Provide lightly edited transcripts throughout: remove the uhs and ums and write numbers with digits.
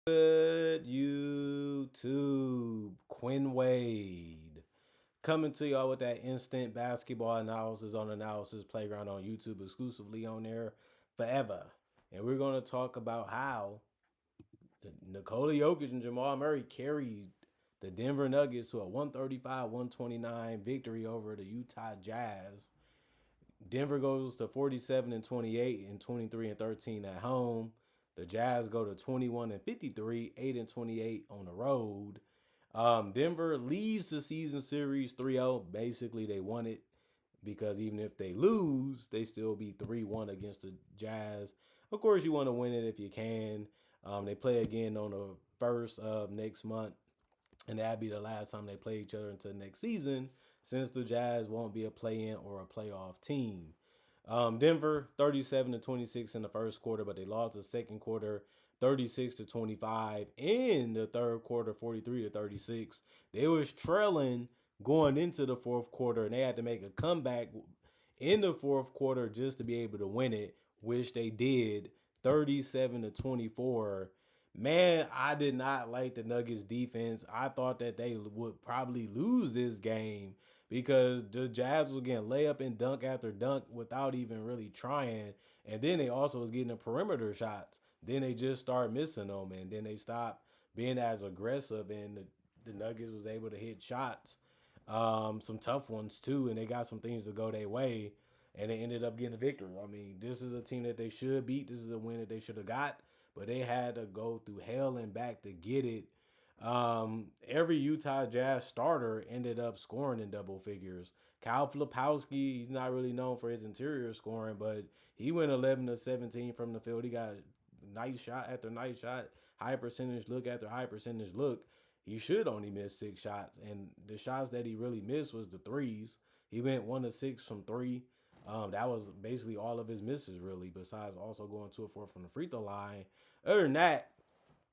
Good YouTube, Quinn Wade coming to y'all with that instant basketball analysis on Analysis Playground on YouTube, exclusively on there forever. And we're going to talk about how Nikola Jokic and Jamal Murray carried the Denver Nuggets to a 135-129 victory over the Utah Jazz. Denver goes to 47-28 and 23-13 at home. The Jazz go to 21-53, 8-28 on the road. Denver leads the season series 3-0. Basically, they won it because even if they lose, they still be 3-1 against the Jazz. Of course, you want to win it if you can. They play again on the first of next month, and that'd be the last time they play each other until next season, since the Jazz won't be a play-in or a playoff team. Denver 37-26 in the first quarter, but they lost the second quarter 36-25. In the third quarter 43-36. They was trailing going into the fourth quarter, and they had to make a comeback in the fourth quarter just to be able to win it, which they did 37-24. Man, I did not like the Nuggets defense. I thought that they would probably lose this game because the Jazz was getting layup and dunk after dunk without even really trying. And then they also was getting the perimeter shots. Then they just started missing them, and then they stopped being as aggressive, and the Nuggets was able to hit shots, some tough ones too, and they got some things to go their way, and they ended up getting a victory. I mean, this is a team that they should beat. This is a win that they should have got, but they had to go through hell and back to get it. Every Utah Jazz starter ended up scoring in double figures. Kyle Filipowski, he's not really known for his interior scoring, but he went 11-17 from the field. He got nice shot after nice shot, high percentage look after high percentage look. He should only miss 6 shots, and the shots that he really missed was the threes. He went 1-6 from three. That was basically all of his misses, really, besides also going 2-4 from the free throw line. Other than that,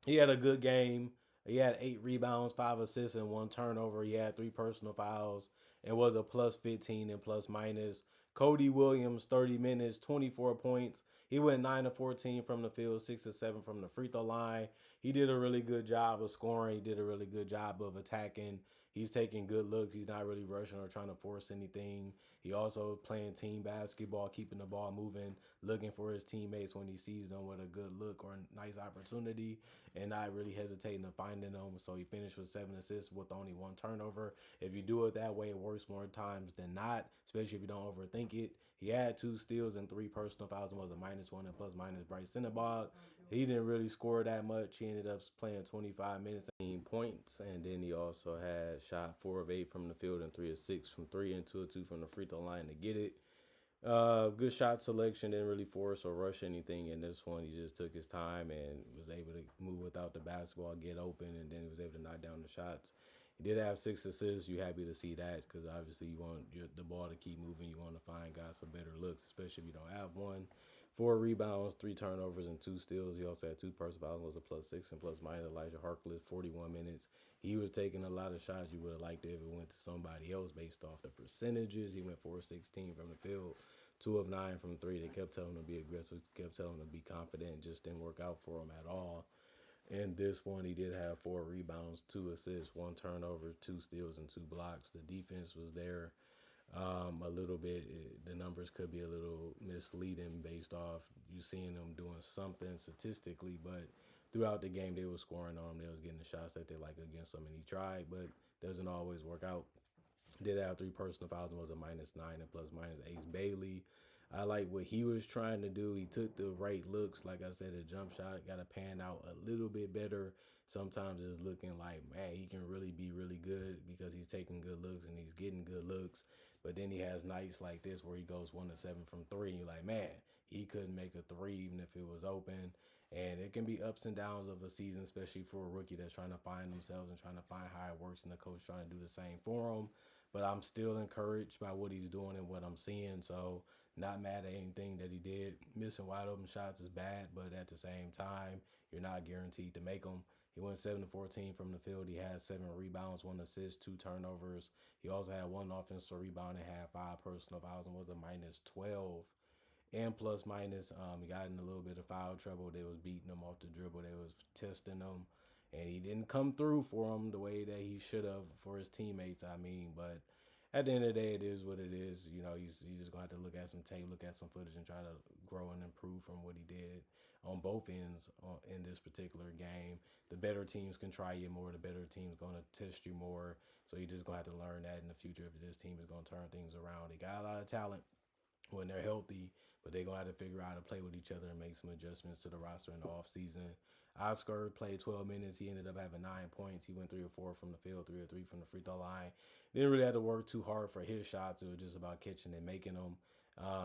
he had a good game. He had 8 rebounds, 5 assists, and 1 turnover. He had 3 personal fouls and was a plus 15 and plus minus. Cody Williams, 30 minutes, 24 points. He went 9-14 from the field, 6-7 from the free throw line. He did a really good job of scoring. He did a really good job of attacking. He's taking good looks. He's not really rushing or trying to force anything. He also playing team basketball, keeping the ball moving, looking for his teammates when he sees them with a good look or a nice opportunity, and not really hesitating to finding them. So he finished with 7 assists with only 1 turnover. If you do it that way, it works more times than not, especially if you don't overthink it. He had 2 steals and 3 personal fouls and was a -1 and plus minus. Bryce Cinnabog, he didn't really score that much. He ended up playing 25 minutes, 18 points, and then he also had shot 4 of 8 from the field and 3 of 6 from three and 2 of 2 from the free throw line to get it. Good shot selection, didn't really force or rush anything in this one. He just took his time and was able to move without the basketball, get open, and then he was able to knock down the shots. He did have 6 assists. You're happy to see that because obviously you want the ball to keep moving. You want to find guys for better looks, especially if you don't have one. 4 rebounds, 3 turnovers, and 2 steals. He also had 2 personal fouls, was a +6 and plus minus. Elijah Harkless, 41 minutes. He was taking a lot of shots you would have liked if it went to somebody else based off the percentages. He went 4-16 from the field, 2 of 9 from three. They kept telling him to be aggressive, kept telling him to be confident. Just didn't work out for him at all. And this one, he did have 4 rebounds, 2 assists, 1 turnover, 2 steals, and 2 blocks. The defense was there a little bit. The numbers could be a little misleading based off you seeing them doing something statistically, but throughout the game, they were scoring on him. They was getting the shots that they like against him, and he tried, but doesn't always work out. Did have 3 personal fouls and was a -9 and plus minus. Ace Bailey, I like what he was trying to do. He took the right looks. Like I said, the jump shot got to pan out a little bit better. Sometimes it's looking like, man, he can really be really good because he's taking good looks and he's getting good looks. But then he has nights like this where he goes 1-7 from three. And you're like, man, he couldn't make a three even if it was open. And it can be ups and downs of a season, especially for a rookie that's trying to find themselves and trying to find how it works, and the coach trying to do the same for him. But I'm still encouraged by what he's doing and what I'm seeing. So not mad at anything that he did. Missing wide open shots is bad, but at the same time, you're not guaranteed to make them. He went 7-14 from the field. He had 7 rebounds, 1 assist, 2 turnovers. He also had 1 offensive rebound and had 5 personal fouls and was a -12 and plus minus. He got in a little bit of foul trouble. They was beating him off the dribble. They was testing him, and he didn't come through for him the way that he should have for his teammates. I mean, but at the end of the day, it is what it is. You know, he's just gonna have to look at some tape, look at some footage, and try to grow and improve from what he did on both ends in this particular game. The better teams can try you more. The better team's gonna test you more. So you just gonna have to learn that in the future if this team is gonna turn things around. They got a lot of talent when they're healthy, but they're gonna have to figure out how to play with each other and make some adjustments to the roster in the offseason. Oscar played 12 minutes. He ended up having 9 points. He went 3 or 4 from the field, 3 or 3 from the free throw line. Didn't really have to work too hard for his shots. It was just about catching and making them.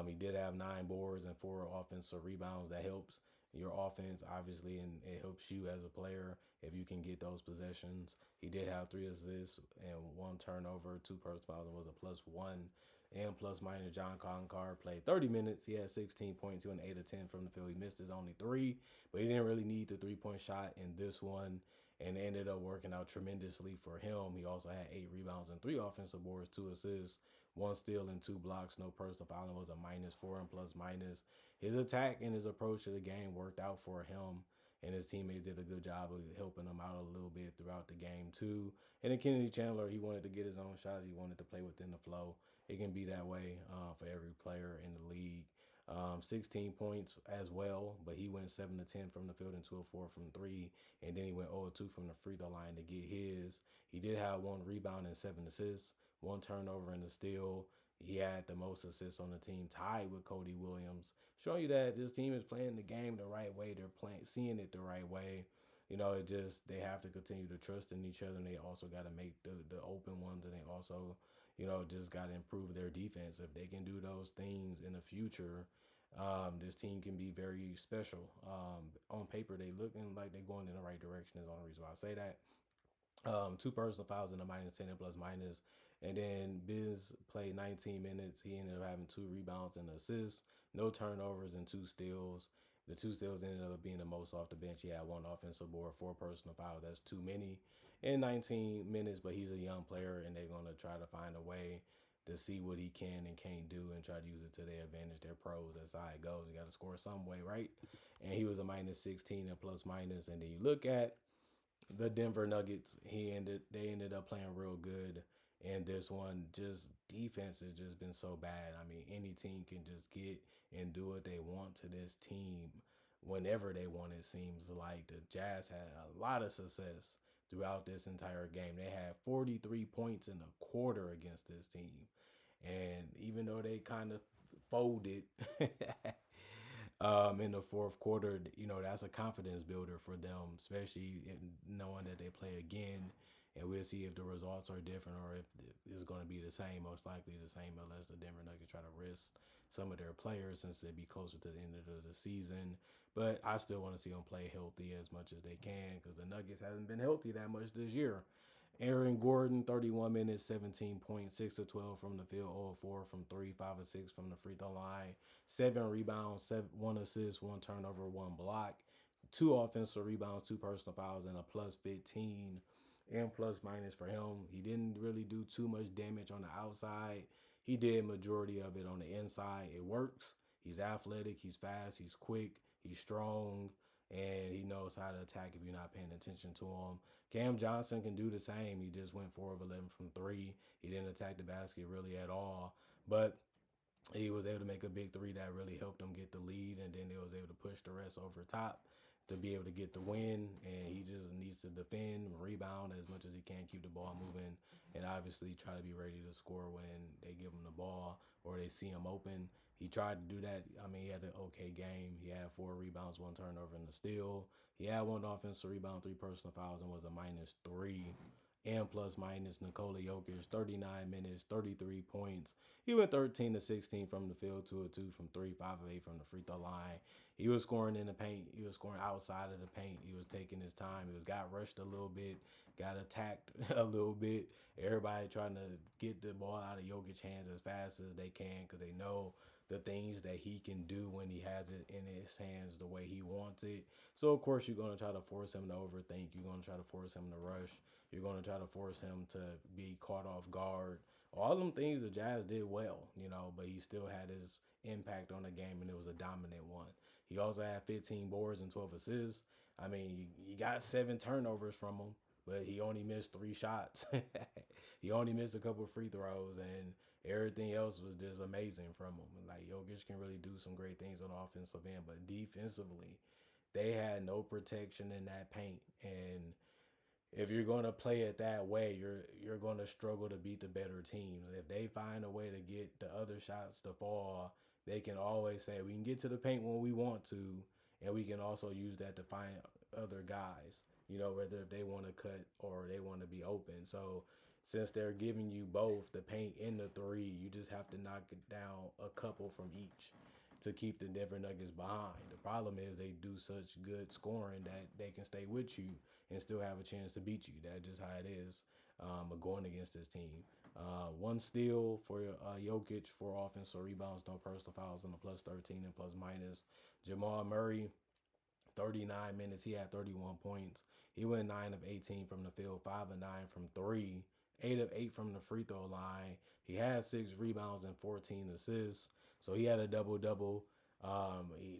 He did have 9 boards and 4 offensive rebounds. That helps your offense, obviously, and it helps you as a player if you can get those possessions. He did have 3 assists and 1 turnover, 2 personal fouls, and was a +1 and plus minus. John Concar played 30 minutes. He had 16 points. He went 8 of 10 from the field. He missed his only three, but he didn't really need the 3-point shot in this one, and it ended up working out tremendously for him. He also had 8 rebounds and 3 offensive boards, 2 assists, 1 steal, and 2 blocks. No personal fouling. Was a -4 and plus minus. His attack and his approach to the game worked out for him, and his teammates did a good job of helping him out a little bit throughout the game too. And then Kennedy Chandler, he wanted to get his own shots. He wanted to play within the flow. It can be that way for every player in the league. 16 points as well, but he went 7 to 10 from the field and 2 of 4 from three, and then he went 0 of 2 from the free throw line to get his. He did have 1 rebound and 7 assists, 1 turnover and a steal. He had the most assists on the team, tied with Cody Williams, showing you that this team is playing the game the right way. They're playing, seeing it the right way. You know, it just they have to continue to trust in each other, and they also got to make the open ones, and they also, you know, just got to improve their defense. If they can do those things in the future, this team can be very special. On paper, they looking like they're going in the right direction. Is the only reason why I say that. 2 personal fouls in a -10 and plus minus. And then Biz played 19 minutes. He ended up having 2 rebounds and assists, no turnovers, and 2 steals. The 2 steals ended up being the most off the bench. He had 1 offensive board, 4 personal fouls. That's too many in 19 minutes, but he's a young player, and they're going to try to find a way to see what he can and can't do and try to use it to their advantage. They're pros. That's how it goes. You got to score some way, right? And he was a -16 and plus minus. And then you look at the Denver Nuggets. They ended up playing real good. And this one, just defense has just been so bad. I mean, any team can just get and do what they want to this team whenever they want. It seems like the Jazz had a lot of success throughout this entire game. They had 43 points in a quarter against this team. And even though they kind of folded in the fourth quarter, you know, that's a confidence builder for them, especially in knowing that they play again. And we'll see if the results are different or if it's going to be the same, most likely the same, unless the Denver Nuggets try to risk some of their players since they'd be closer to the end of the season. But I still want to see them play healthy as much as they can because the Nuggets haven't been healthy that much this year. Aaron Gordon, 31 minutes, 17 points, 6 of 12 from the field, 0 of 4 from three, 5 of 6 from the free throw line, 7 rebounds, 1 assist, 1 turnover, 1 block, 2 offensive rebounds, 2 personal fouls, and a +15 and plus minus for him. He didn't really do too much damage on the outside. He did majority of it on the inside. It works. He's athletic. He's fast. He's quick. He's strong. And he knows how to attack if you're not paying attention to him. Cam Johnson can do the same. He just went 4 of 11 from three. He didn't attack the basket really at all. But he was able to make a big three that really helped them get the lead. And then they was able to push the rest over top to be able to get the win. And he just needs to defend, rebound as much as he can, keep the ball moving, and obviously try to be ready to score when they give him the ball or they see him open. He tried to do that. I mean, he had an okay game. He had 4 rebounds, 1 turnover, and a steal. He had 1 offensive rebound, 3 personal fouls, and was a -3 and plus minus. Nikola Jokic, 39 minutes, 33 points. He went 13 to 16 from the field, 2 of 2 from three, 5 of 8 from the free throw line. He was scoring in the paint. He was scoring outside of the paint. He was taking his time. He got rushed a little bit, got attacked a little bit. Everybody trying to get the ball out of Jokic's hands as fast as they can because they know the things that he can do when he has it in his hands the way he wants it. So, of course, you're going to try to force him to overthink. You're going to try to force him to rush. You're going to try to force him to be caught off guard All them things the Jazz did well, but he still had his impact on the game, and it was a dominant one. He also had 15 boards and 12 assists. I mean, you got 7 turnovers from him, but he only missed 3 shots. He only missed a couple of free throws, and everything else was just amazing from him. Like Jokic can really do some great things on the offensive end, but defensively, they had no protection in that paint, and if you're going to play it that way, you're going to struggle to beat the better teams. If they find a way to get the other shots to fall, they can always say we can get to the paint when we want to, and we can also use that to find other guys. Whether if they want to cut or they want to be open. So since they're giving you both the paint and the three, you just have to knock it down a couple from each to keep the Denver Nuggets behind. The problem is they do such good scoring that they can stay with you and still have a chance to beat you. That's just how it is going against this team. One steal for Jokic, 4 offensive rebounds, no personal fouls, and a plus 13 and plus minus. Jamal Murray, 39 minutes. He had 31 points. He went 9 of 18 from the field, 5 of 9 from three, 8 of 8 from the free throw line. He had 6 rebounds and 14 assists. So he had a double double.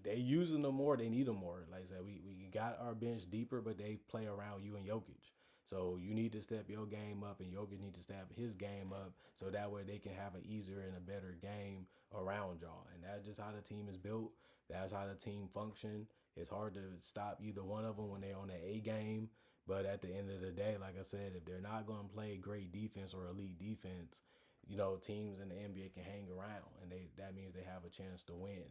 They using them more. They need them more. Like I said, we got our bench deeper, but they play around you and Jokic. So you need to step your game up, and Jokic needs to step his game up, so that way they can have an easier and a better game around y'all. And that's just how the team is built. That's how the team function. It's hard to stop either one of them when they're on the A game. But at the end of the day, like I said, if they're not going to play great defense or elite defense, teams in the NBA can hang around, and that means they have a chance to win.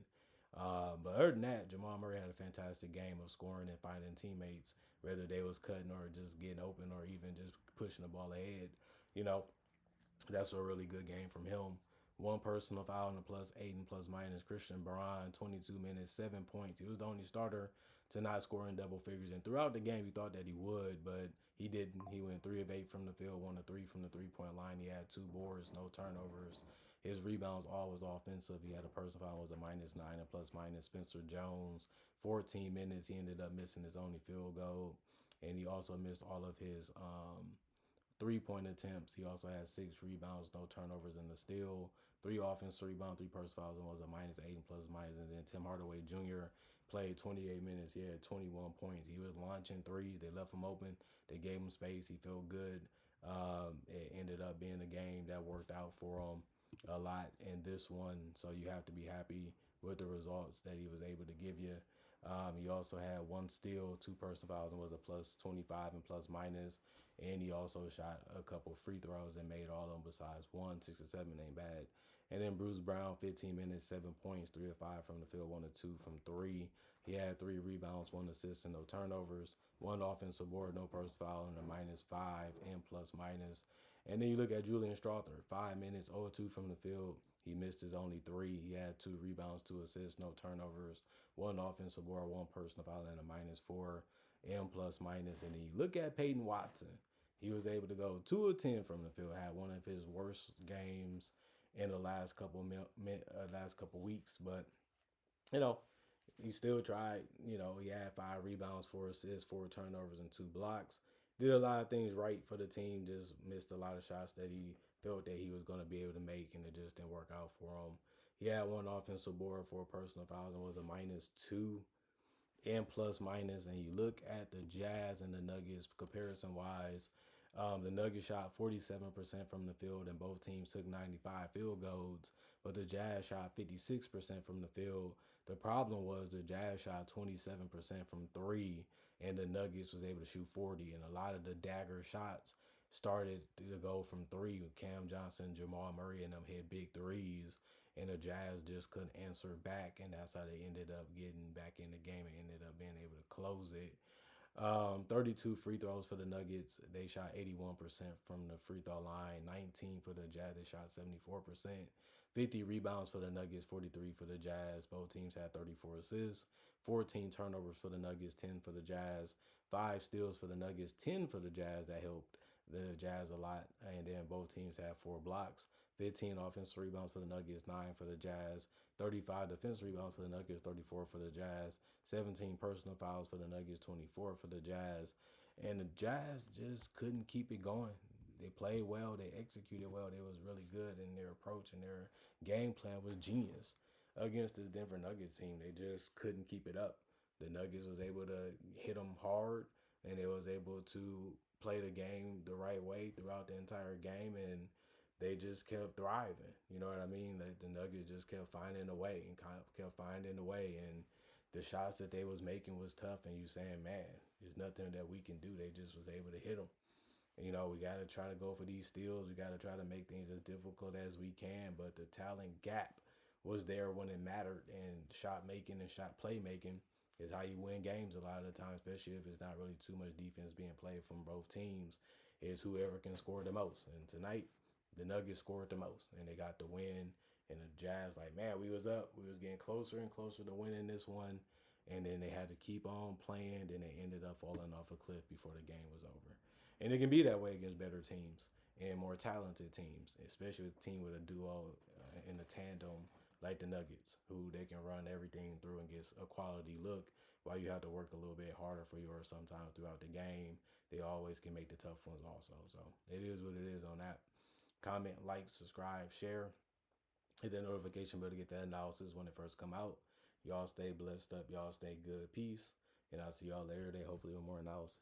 But other than that, Jamal Murray had a fantastic game of scoring and finding teammates, whether they was cutting or just getting open or even just pushing the ball ahead. You know, that's a really good game from him. One personal foul in the plus 8 and plus minus. Christian Braun, 22 minutes, 7 points. He was the only starter to not score in double figures. And throughout the game, you thought that he would, but he didn't. He went 3 of 8 from the field, 1 of 3 from the 3-point line. He had 2 boards, no turnovers. His rebounds all was offensive. He had a personal foul was a -9 and plus minus. Spencer Jones, 14 minutes. He ended up missing his only field goal, and he also missed all of his 3-point attempts. He also had 6 rebounds, no turnovers, and the steal. 3 offensive rebounds, 3 personal fouls, and was a -8 and plus minus. And then Tim Hardaway Jr. played 28 minutes. He had 21 points. He was launching threes. They left him open. They gave him space. He felt good. It ended up being a game that worked out for him a lot in this one. So you have to be happy with the results that he was able to give you. He also had 1 steal, 2 personal fouls, and was a plus 25 and plus minus. And he also shot a couple free throws and made all of them besides one. 6 or 7 ain't bad. And then Bruce Brown, 15 minutes, 7 points, 3 of 5 from the field, 1 of 2 from three. He had 3 rebounds, 1 assist, and no turnovers. 1 offensive board, no personal foul, and a -5 and plus minus. And then you look at Julian Strawther, 5 minutes, 0 of 2 from the field. He missed his only 3. He had 2 rebounds, 2 assists, no turnovers, 1 offensive board, 1 personal foul, and a -4 and plus minus. And then you look at Peyton Watson. He was able to go 2 of 10 from the field. Had one of his worst games in the last couple weeks, but you know he still tried. He had 5 rebounds, 4 assists, 4 turnovers, and 2 blocks. Did a lot of things right for the team. Just missed a lot of shots that he felt that he was going to be able to make, and it just didn't work out for him. He had 1 offensive board, 4 personal fouls, and was a -2 and plus minus. And you look at the Jazz and the Nuggets comparison wise, the Nuggets shot 47% from the field, and both teams took 95 field goals, but the Jazz shot 56% from the field. The problem was the Jazz shot 27% from three, and the Nuggets was able to shoot 40, and a lot of the dagger shots started to go from three with Cam Johnson, Jamal Murray, and them hit big threes, and the Jazz just couldn't answer back, and that's how they ended up getting back in the game and ended up being able to close it. 32 free throws for the Nuggets. They shot 81% from the free throw line. 19 for the Jazz. They shot 74%. 50 rebounds for the Nuggets. 43 for the Jazz. Both teams had 34 assists. 14 turnovers for the Nuggets. 10 for the Jazz. 5 steals for the Nuggets. 10 for the Jazz. That helped the Jazz a lot. And then both teams had 4 blocks. 15 offensive rebounds for the Nuggets, 9 for the Jazz, 35 defensive rebounds for the Nuggets, 34 for the Jazz, 17 personal fouls for the Nuggets, 24 for the Jazz. And the Jazz just couldn't keep it going. they played well, they executed well, they was really good in their approach and their game plan was genius against this Denver Nuggets team. They just couldn't keep it up. The Nuggets was able to hit them hard, and they was able to play the game the right way throughout the entire game, and they just kept thriving. You know what I mean? Like the Nuggets just kept finding a way and kept finding a way, and the shots that they was making was tough. And you saying, man, there's nothing that we can do. They just was able to hit them. You know, we got to try to go for these steals. We got to try to make things as difficult as we can. But the talent gap was there when it mattered. And shot making and shot playmaking is how you win games a lot of the time, especially if it's not really too much defense being played from both teams. Is whoever can score the most. And tonight, the Nuggets scored the most, and they got the win. And the Jazz, like, man, we was up. We was getting closer and closer to winning this one. And then they had to keep on playing. Then they ended up falling off a cliff before the game was over. And it can be that way against better teams and more talented teams, especially with a team with a duo in a tandem like the Nuggets, who they can run everything through and get a quality look while you have to work a little bit harder for yours sometimes throughout the game. They always can make the tough ones also. So it is what it is on that. Comment, like, subscribe, share. Hit that notification bell to get that analysis when it first come out. Y'all stay blessed up. Y'all stay good. Peace. And I'll see y'all later today, hopefully with more analysis.